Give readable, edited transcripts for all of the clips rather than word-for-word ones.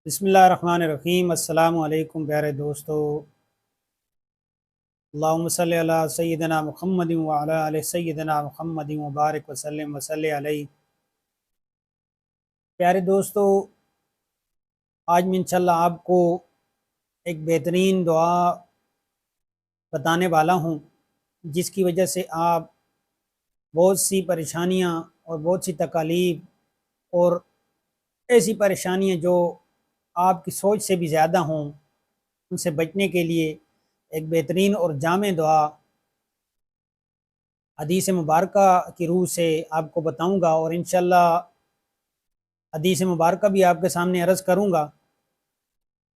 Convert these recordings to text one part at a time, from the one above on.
بسم اللہ الرحمن الرحیم۔ السلام علیکم پیارے دوستو۔ اللہم صلی علی سیدنا محمد وعلی آل سیدنا محمد وبارک وسلم وصلی علیہ۔ پیارے دوستو، آج میں انشاءاللہ آپ کو ایک بہترین دعا بتانے والا ہوں، جس کی وجہ سے آپ بہت سی پریشانیاں اور بہت سی تکالیف اور ایسی پریشانیاں جو آپ کی سوچ سے بھی زیادہ ہوں، ان سے بچنے کے لیے ایک بہترین اور جامع دعا حدیث مبارکہ کی روح سے آپ کو بتاؤں گا، اور انشاءاللہ حدیث مبارکہ بھی آپ کے سامنے عرض کروں گا۔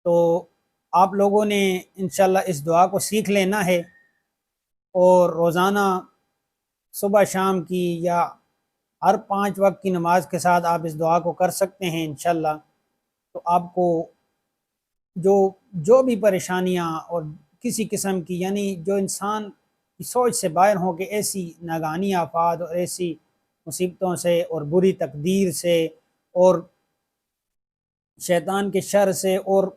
تو آپ لوگوں نے انشاءاللہ اس دعا کو سیکھ لینا ہے، اور روزانہ صبح شام کی یا ہر 5 وقت کی نماز کے ساتھ آپ اس دعا کو کر سکتے ہیں انشاءاللہ۔ تو آپ کو جو بھی پریشانیاں اور کسی قسم کی، یعنی جو انسان کی سوچ سے باہر ہوں، کہ ایسی ناگہانی آفات اور ایسی مصیبتوں سے اور بری تقدیر سے اور شیطان کے شر سے اور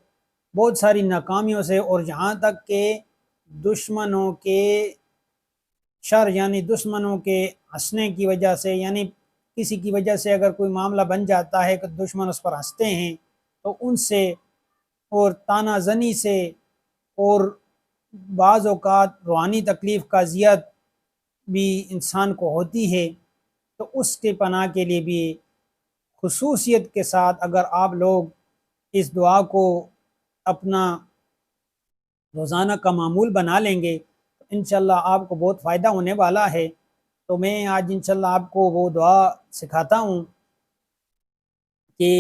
بہت ساری ناکامیوں سے، اور جہاں تک کہ دشمنوں کے شر، یعنی دشمنوں کے ہنسنے کی وجہ سے، یعنی کسی کی وجہ سے اگر کوئی معاملہ بن جاتا ہے کہ دشمن اس پر ہنستے ہیں، تو ان سے اور تانا زنی سے اور بعض اوقات روحانی تکلیف کا اذیت بھی انسان کو ہوتی ہے، تو اس کے پناہ کے لیے بھی خصوصیت کے ساتھ اگر آپ لوگ اس دعا کو اپنا روزانہ کا معمول بنا لیں گے تو انشاءاللہ آپ کو بہت فائدہ ہونے والا ہے۔ تو میں آج انشاءاللہ آپ کو وہ دعا سکھاتا ہوں کہ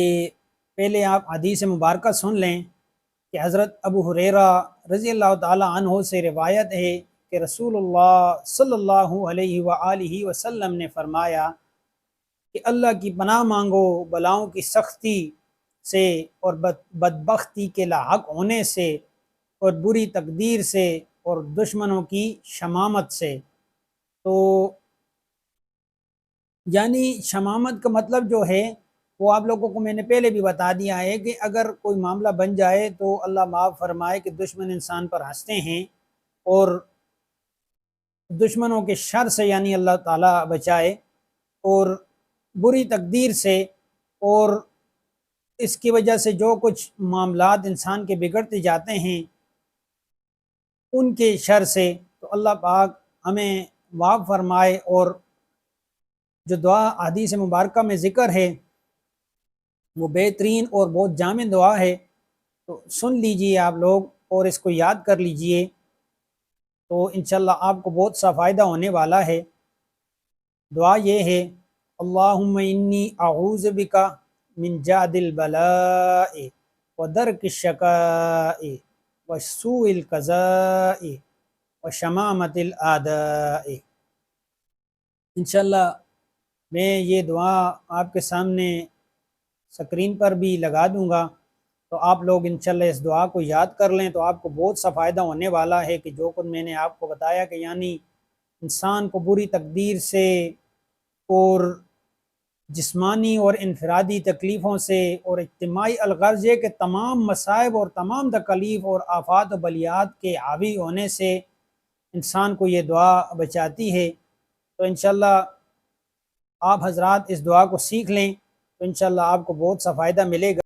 پہلے آپ حدیث مبارکہ سن لیں کہ حضرت ابو ہریرہ رضی اللہ تعالی عنہ سے روایت ہے کہ رسول اللہ صلی اللہ علیہ وآلہ وسلم نے فرمایا کہ اللہ کی پناہ مانگو بلاؤں کی سختی سے اور بدبختی کے لاحق ہونے سے اور بری تقدیر سے اور دشمنوں کی شمامت سے۔ تو یعنی شمامت کا مطلب جو ہے وہ آپ لوگوں کو میں نے پہلے بھی بتا دیا ہے کہ اگر کوئی معاملہ بن جائے تو اللہ معاف فرمائے کہ دشمن انسان پر ہنستے ہیں، اور دشمنوں کے شر سے یعنی اللہ تعالیٰ بچائے، اور بری تقدیر سے اور اس کی وجہ سے جو کچھ معاملات انسان کے بگڑتے جاتے ہیں ان کے شر سے، تو اللہ پاک ہمیں معاف فرمائے۔ اور جو دعا حدیث مبارکہ میں ذکر ہے وہ بہترین اور بہت جامع دعا ہے، تو سن لیجئے آپ لوگ اور اس کو یاد کر لیجئے، تو انشاءاللہ آپ کو بہت سا فائدہ ہونے والا ہے۔ دعا یہ ہے: اللہم انی اعوذ بک من جہد البلاء ودرک الشقاء وسوء القضاء وشمامت الاعداء۔ انشاءاللہ میں یہ دعا آپ کے سامنے سکرین پر بھی لگا دوں گا، تو آپ لوگ انشاءاللہ اس دعا کو یاد کر لیں، تو آپ کو بہت سا فائدہ ہونے والا ہے کہ جو کچھ میں نے آپ کو بتایا کہ یعنی انسان کو بری تقدیر سے اور جسمانی اور انفرادی تکلیفوں سے اور اجتماعی الغرض کے تمام مصائب اور تمام تکلیف اور آفات و بلیات کے حاوی ہونے سے انسان کو یہ دعا بچاتی ہے۔ تو انشاءاللہ آپ حضرات اس دعا کو سیکھ لیں، تو انشاءاللہ آپ کو بہت سا فائدہ ملے گا۔